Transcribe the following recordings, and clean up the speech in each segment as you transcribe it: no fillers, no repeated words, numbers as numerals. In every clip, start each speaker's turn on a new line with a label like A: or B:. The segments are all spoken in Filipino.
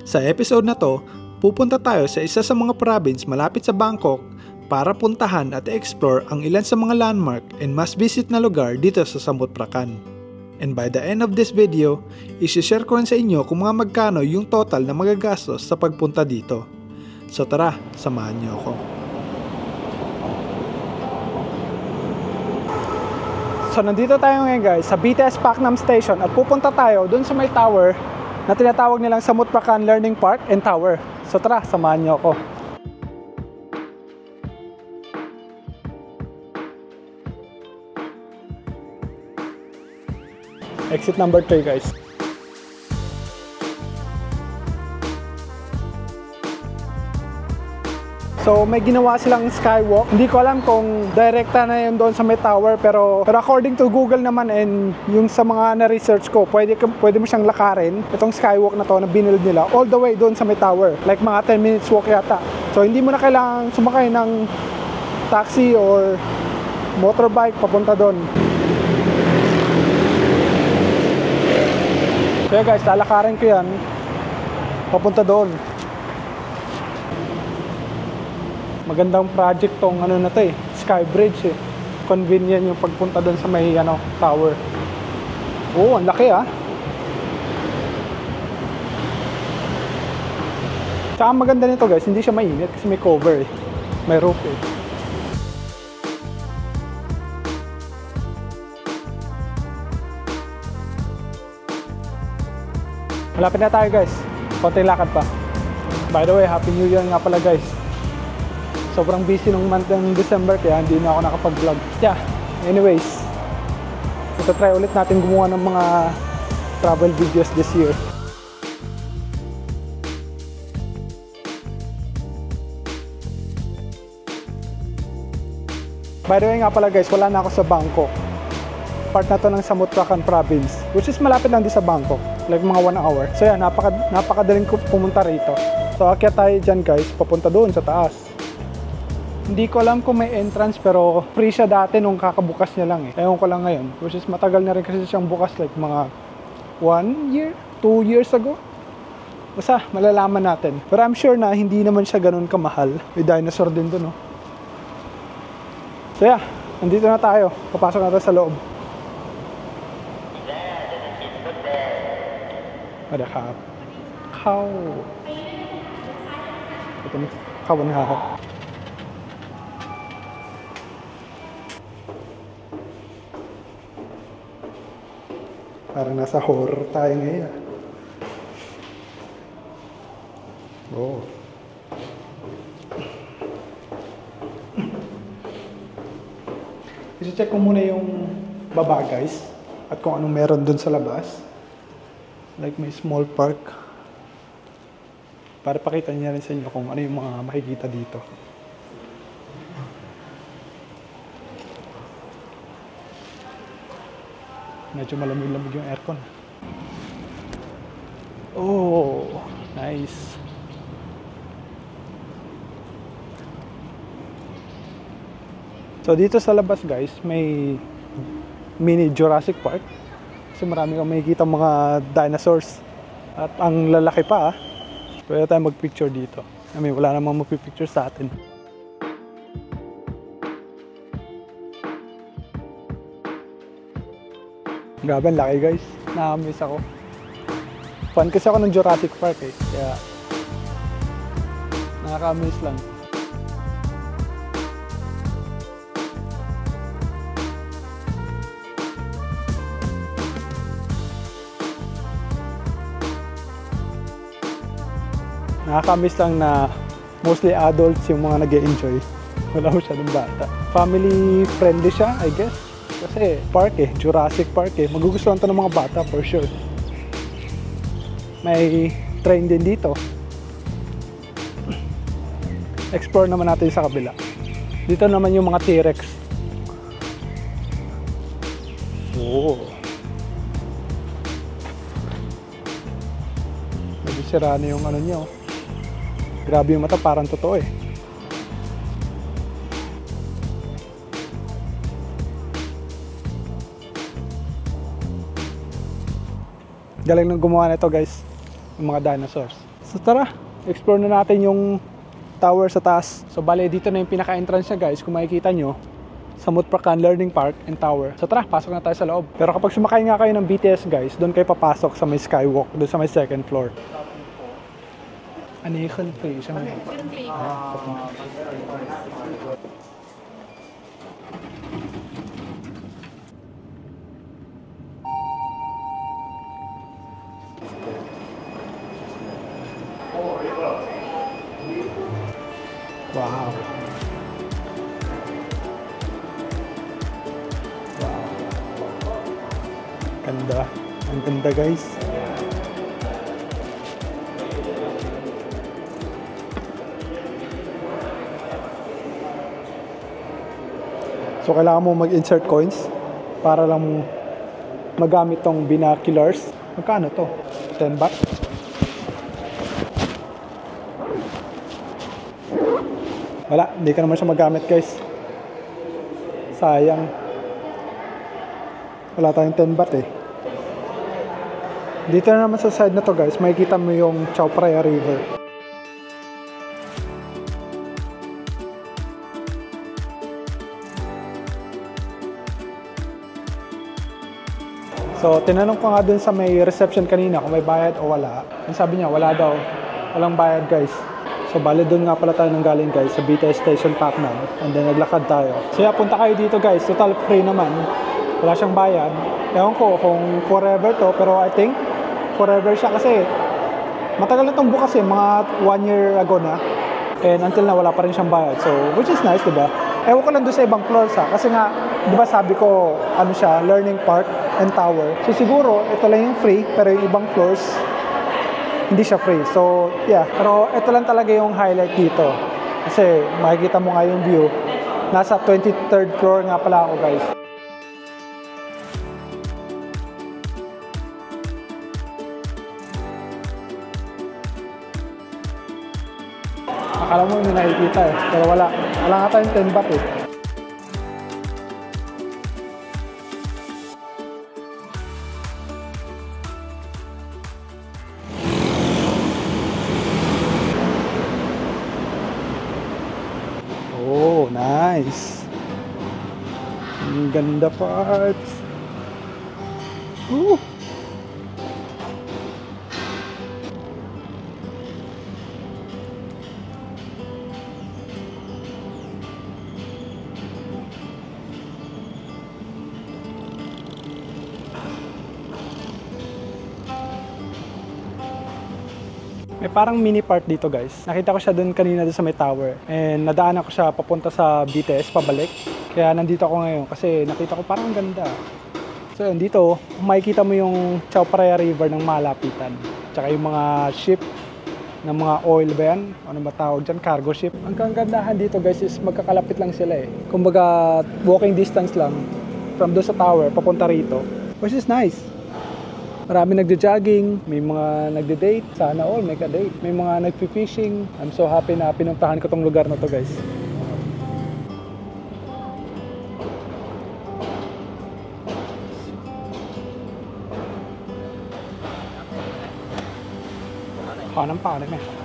A: Sa episode na to, pupunta tayo sa isa sa mga province malapit sa Bangkok para puntahan at explore ang ilan sa mga landmark and must-visit na lugar dito sa Samut Prakan. And by the end of this video, isi-share ko rin sa inyo kung mga magkano yung total na magagastos sa pagpunta dito. So tara, samahan niyo ako. So nandito tayo ngayon guys sa BTS Paknam Station at pupunta tayo dun sa may tower na tinatawag nilang Samut Prakan Learning Park and Tower. So tara, samahan niyo ako. Exit number 3 guys. So may ginawa silang skywalk. Hindi ko alam kung direkta na yun doon sa may tower, pero according to Google naman and yung sa mga na-research ko, pwede mo siyang lakarin itong skywalk na to na binuild nila all the way doon sa may tower. Like mga 10 minutes walk yata. So hindi mo na kailangang sumakay ng taxi or motorbike papunta doon. Kaya guys, lalakarin ko yan papunta doon. Magandang project tong ano na to Sky Bridge eh. Convenient yung pagpunta doon sa may tower. Oh, ang laki ah. Tsaka maganda nito guys, hindi siya mainit kasi may cover eh. May roof eh. Malapit na tayo guys. Konting lakad pa. By the way, Happy New Year nga pala guys. Sobrang busy nung month ng December kaya hindi na ako nakapag-vlog. Yeah, anyways. Ito try ulit natin gumawa ng mga travel videos this year. By the way nga pala guys, wala na ako sa Bangkok. Part na to ng Samut Prakan Province, which is malapit lang din sa Bangkok. Like mga 1 hour. So yan, napakadaling pumunta rito. So akyat tayo dyan guys, papunta doon sa taas. Hindi ko alam kung may entrance pero free siya dati nung kakabukas niya lang eh. Ewan ko lang ngayon. Which is matagal na rin kasi siyang bukas like mga 1 year, 2 years ago. Basta malalaman natin. Pero I'm sure na hindi naman siya ganun kamahal. May dinosaur din doon, no? So yeah, nandito na tayo. Papasok natin sa loob. Madakap. Cow. Ito na. Kawan nga. Parang nasa horror tayo ngayon. Oh. I-check ko muna yung baba guys at kung anong meron dun sa labas. Like may small park. Para pakita niya rin sa inyo kung ano yung mga makikita dito. Medyo malamig-lamig yung aircon. Oh, nice. So dito sa labas guys, may mini Jurassic Park. Kasi marami kang makikita mga dinosaurs. At ang lalaki pa ah. Pwede tayo mag-picture dito. I mean, wala namang mag-picture sa atin. Grabe, laki guys. Nakamiss ako. Fan kasi ako ng Jurassic Park eh. Kaya nakakamiss lang. Nakakamiss lang na mostly adults yung mga nag-e-enjoy. Wala masyadong bata. Family friendly siya, I guess. Kasi park eh, Jurassic Park eh. Magugustuhan to ng mga bata for sure. May train din dito. Explore naman natin sa kabila. Dito naman yung mga T-Rex. Oh. Medyo sira na yung ano nyo. Grabe yung mata, parang totoo eh. Galing nang gumawa nito guys, yung mga dinosaurs. So tara, explore na natin yung tower sa taas. So bale, dito na yung pinaka-entrance niya guys, kung makikita nyo. Samut Prakan Learning Park and Tower. So tara, pasok na tayo sa loob. Pero kapag sumakay nga kayo ng BTS guys, doon kayo papasok sa may skywalk, doon sa may second floor. Ano yung free? Siya may... Wow. Ganda. Ang ganda guys. So kailangan mo mag-insert coins para lang magamit tong binoculars. Magkano to? 10 baht? Wala, hindi ka naman siya magamit guys. Sayang. Wala tayong 10 baht eh. Dito na naman sa side na to guys, makikita mo yung Chao Phraya River. So, tinanong ko nga dun sa may reception kanina kung may bayad o wala. Ang sabi niya, wala daw. Walang bayad guys. So, bale dun nga pala tayo nang galing guys sa BTS Station Paknan. And then naglakad tayo. So, yeah, punta kayo dito guys. Total free naman. Wala siyang bayad. Ewan ko kung forever to, pero I think forever siya kasi matagal na itong bukas eh. Mga 1 year ago na. And until na wala pa rin siyang bayad. So, which is nice, diba? Ewan ko lang doon sa ibang floors ha. Kasi nga, diba sabi ko, ano siya, learning park and tower. So siguro, ito lang yung free, pero yung ibang floors, hindi siya free. So, yeah. Pero ito lang talaga yung highlight dito. Kasi makikita mo nga yung view. Nasa 23rd floor nga pala ako, guys. Akala mo hindi nakikita eh. Pero wala. Wala nga tayong 10 baht eh. Oh, nice. Ang ganda parts. Ooh. May parang mini park dito guys. Nakita ko siya doon kanina doon sa may tower. And nadaanan ko siya papunta sa BTS, pabalik. Kaya nandito ako ngayon kasi nakita ko parang ganda. So yun, dito makikita mo yung Chao Phraya River ng malapitan. Tsaka yung mga ship ng mga oil ba yan? Ano ba tawag dyan? Cargo ship. Ang kagandahan dito guys is magkakalapit lang sila eh. Kumbaga walking distance lang from doon sa tower papunta rito. Which is nice. Marami nagja-jogging, may mga nagde-date, sana all may ka-date. May mga nagfi-fishing. I'm so happy na pinuntahan ko tong lugar na to guys.ขอน้ำเปล่าได้ไหมครับ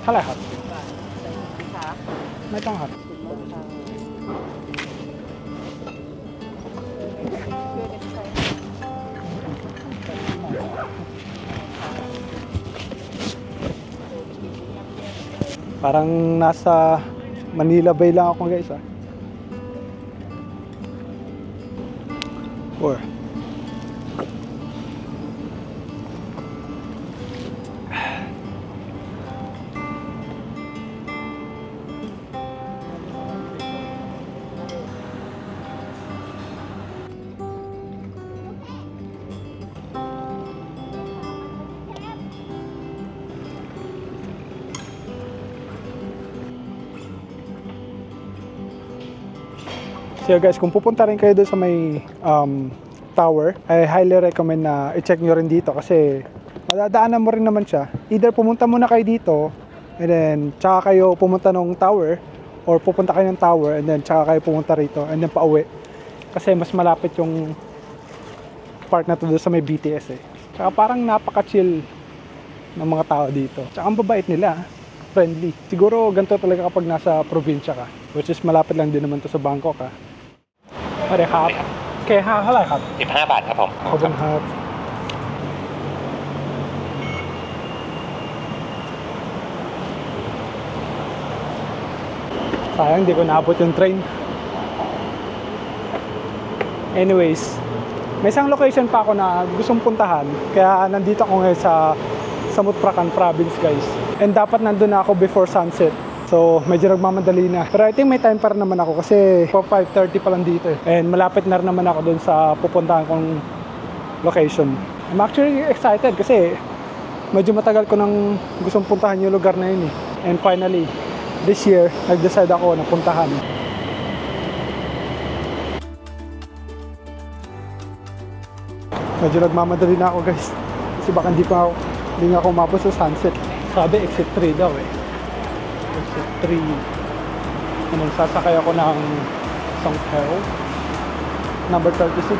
A: เท่าไหร่ครับไม่ต้องครับ Parang nasa Manila Bay lang ako guys ah. Or so guys, kung pupunta rin kayo doon sa may tower, I highly recommend na i-check nyo rin dito kasi madadaanan mo rin naman siya. Either pumunta muna kayo dito and then tsaka kayo pumunta ng tower or pupunta kayo ng tower and then tsaka kayo pumunta rito and then pauwi. Kasi mas malapit yung park na to doon sa may BTS eh. Tsaka parang napaka-chill ng mga tao dito. Tsaka ang babait nila, friendly. Siguro ganito talaga kapag nasa probinsya ka, which is malapit lang din naman to sa Bangkok ha. Pareครับเคห้าเท่าไหร่ครับ
B: 15 บาทครับผม
A: ขอบคุณครับsayang di ko naabot yung train. Anyways, may isang location pa ako na gustong puntahan. Kaya nandito ako ngayon sa Samut Prakan Province guys. And dapat nandun na ako before sunset. So medyo nagmamadali na. Pero I think may time pa rin naman ako kasi 5:30 pa lang dito eh. And malapit na rin naman ako dun sa pupuntahan kong location. I'm actually excited kasi medyo matagal ko nang gustong puntahan yung lugar na yun eh. And finally, this year, nag-decide ako na puntahan. Medyo nagmamadali na ako guys. Kasi baka hindi nga ako umabot sa sunset. Sabi exit 3 daw eh. Exit 3. Anong sasakay ako ng Songkhel. Number 36.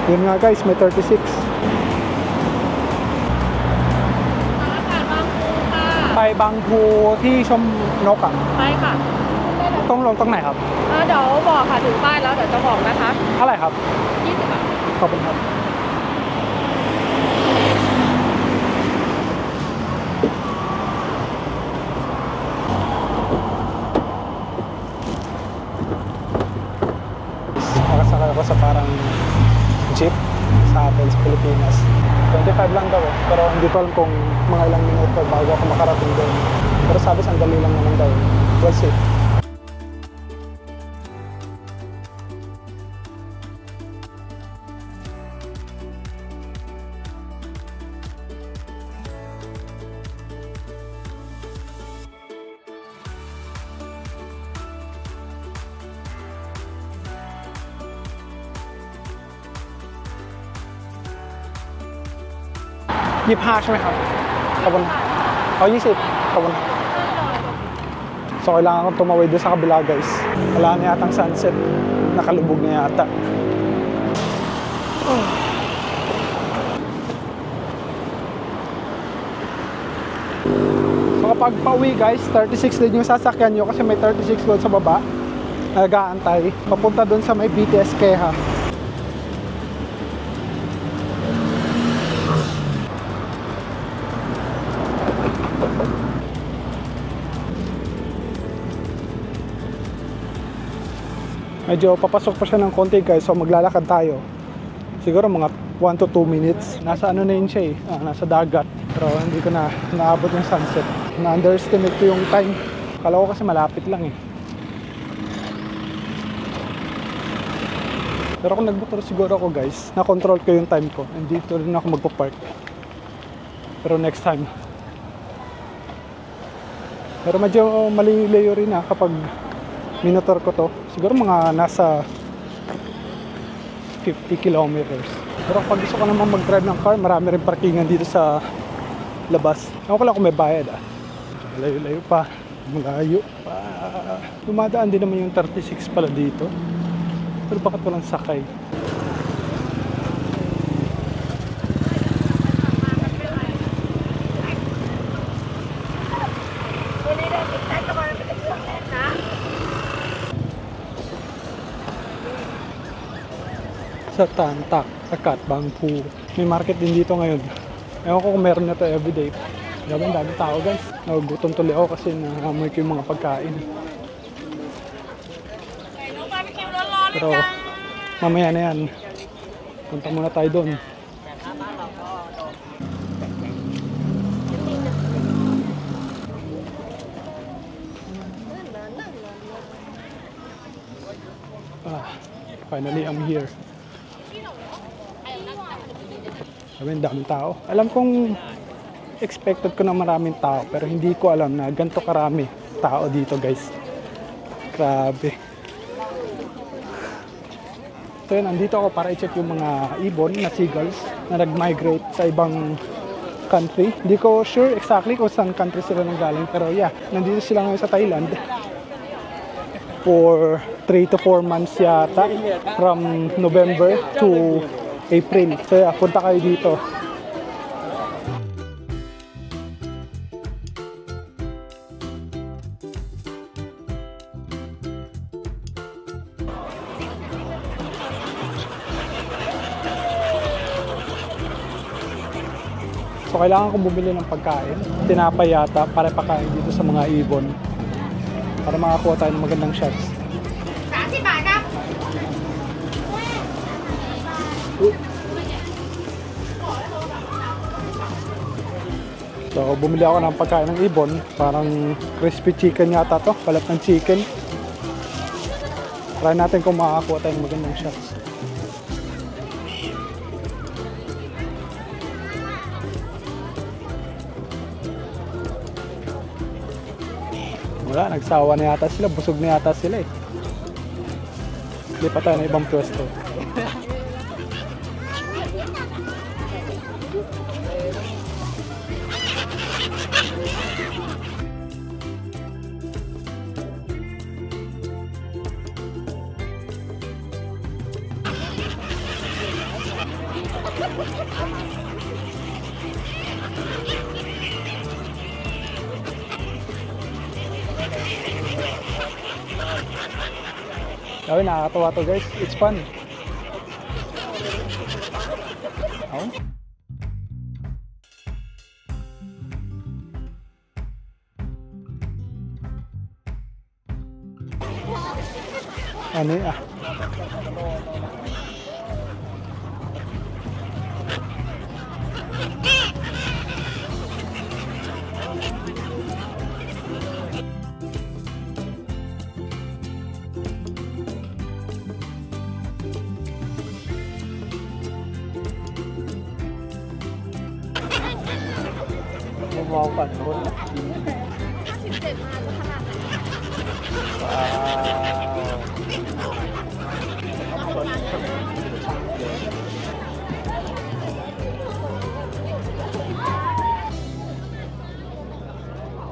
A: Yun nga guys, may 36. ไปบางพูที่ชมนกอ่ะ
C: ไปค่ะ
A: ต้องลงตรงไหนครับ
C: เดี๋ยวบอกค่ะถึงป้ายแล้วเดี๋ยวจะบอกนะคะ
A: เท่าไหร่ครับ
C: 20 บาท
A: ขอบคุณครับnakasakay ako sa parang jeep sa atin sa Pilipinas. 25 lang daw eh. Pero hindi ko alam kung mga ilang minuto bago ako makarating doon. Pero sabi sandali lang naman daw. We'll see. $25 ใช่ไหมครับขอบคุณเอา20ขอบคุณso kailangan kong tumawid doon sa kabila guys. Wala na yatang sunset, nakalubog na yata. So kapag pauwi guys, 36 din yung sasakyan nyo kasi may 36 doon sa baba nag-aantay papunta doon sa may BTS Keha. Medyo papasok pa siya ng konti guys, so maglalakad tayo. Siguro mga 1 to 2 minutes. Nasa ano na yun siya eh, nasa dagat. Pero hindi ko na naabot yung sunset. Na-underestimate ko yung time. Kala ko kasi malapit lang eh. Pero kung nagmotor siguro ako guys, na-control ko yung time ko. And dito rin ako magpo-park. Pero next time. Pero medyo mali-layo rin kapag minotor ko to. Siguro mga nasa 50 kilometers. Pero pag gusto ko naman mag-drive ng car, marami rin parkingan dito sa labas. Ako lang kung may bayad Layo-layo pa. Malayo pa. Dumadaan din naman yung 36 pala dito. Pero bakit walang sakay? Sa Tantak, Akat, Bangpu. May market din dito ngayon. Ewan ko kung meron na to everyday. Ang dami tao guys. Nagugutom tuloy ako kasi naamoy ko yung mga pagkain. Pero mamaya na yan. Punta muna tayo doon. Finally, I'm here. Sabi, daming tao. Alam kong expected ko na maraming tao, pero hindi ko alam na ganito karami tao dito guys. Grabe. So yun, andito ako para i-check yung mga ibon na seagulls na nag-migrate sa ibang country. Hindi ko sure exactly kung saan country sila nanggaling, pero yeah, nandito sila ngayon sa Thailand for 3 to 4 months yata, from November to April. So yeah, punta kayo dito. So kailangan kong bumili ng pagkain. Tinapay yata para pakain dito sa mga ibon. Para makakuha tayo ng magandang shots.
C: 30 บาทครับ
A: So bumili ako ng pagkain ng ibon. Parang crispy chicken yata to. Kalat ng chicken. Try natin kung makakakuha tayo ng magandang shots. Wala, nagsawa na yata sila. Busog na yata sila eh. Lipat tayo ng ibang pwesto. Sabi, nakakatawa to guys. It's fun. Oh. Ano yun? Wow, fun. Wow.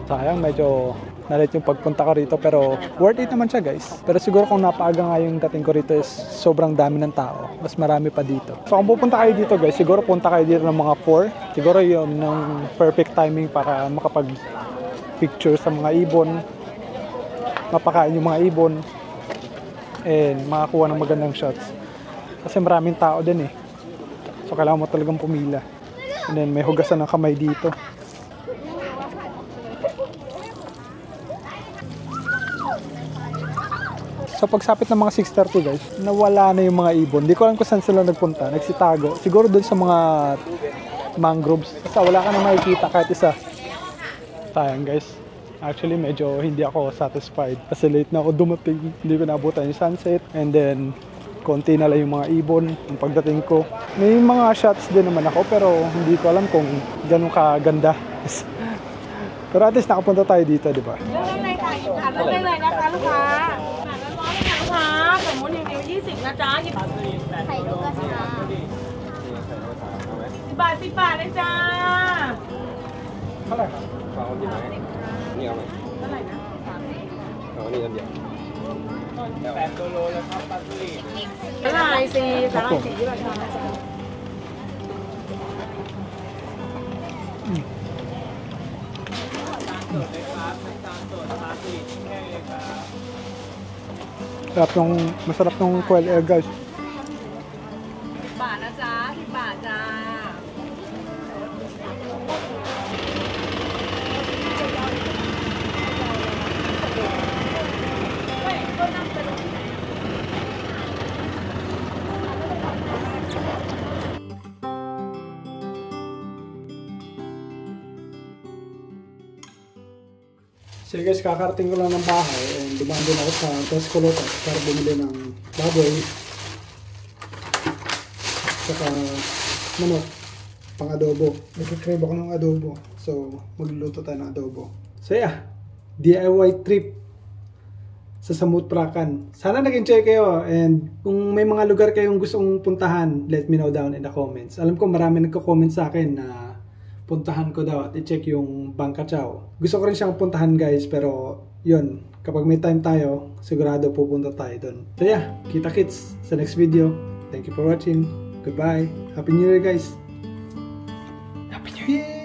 A: Sayang, medyo nalit yung pagpunta ko rito pero worth it naman siya guys. Pero siguro kung napaaga nga yung dating ko rito is sobrang dami ng tao. Mas marami pa dito. So kung pupunta kayo dito guys, siguro punta kayo dito ng mga 4. Siguro yun ng perfect timing para makapag picture sa mga ibon. Mapakain yung mga ibon. And makakuha ng magandang shots. Kasi maraming tao din eh. So kailangan mo talagang pumila. And then may hugasan ng kamay dito. So pagsapit ng mga 6:30 guys, nawala na yung mga ibon. Hindi ko alam kung saan sila nagpunta. Nagsitago. Siguro dun sa mga mangroves. Kasi wala ka na makikita kahit isa. Sayang guys. Actually medyo hindi ako satisfied. Kasi late na ako dumating. Hindi ko naabutan yung sunset. And then konti na lang yung mga ibon. Yung pagdating ko. May mga shots din naman ako pero hindi ko alam kung ganun kaganda. Pero at least nakapunta tayo dito, di ba?
C: เลือกได้เลยค่ะหยิบถาดเลือกได้เลยนะคะลูกค้าถาดละร้อยเลยค่ะลูกค้าสมมุติรีวิว20นะจ๊ะหยิบไข่นกกระทา10 บาท10 บาทเลยจ้า
A: เท่าไหร่ครับ
B: เอาดีไหมนี่เอาไหม
C: เท่าไหร่นะ
B: เอานี่กันเดียว8 ตัวโลแล้วครับปลาสลิด
C: สาหร่ายสีสาหร่ายสีที่เราทำนะจ๊ะ
A: Masarap nung quail egg guys.
C: 10 บาทนะจ๊ะ10 บาทจ้า
A: So guys, kakarating ko lang ng bahay and dumaan din ako sa Tesco Lotus para bumili ng baboy saka manok pang adobo. Nagkikrave ako ng adobo. So magluluto tayo ng adobo. So yeah, DIY trip sa Samut Prakan. Sana nag-enjoy kayo and kung may mga lugar kayong gustong puntahan, let me know down in the comments. Alam ko marami nagko-comment sa akin na puntahan ko daw at i-check yung Bangka Chao. Gusto ko rin siyang puntahan guys pero yun, kapag may time tayo, sigurado pupunta tayo dun. So yeah, kita-kits sa next video. Thank you for watching. Goodbye. Happy New Year guys. Happy New Year!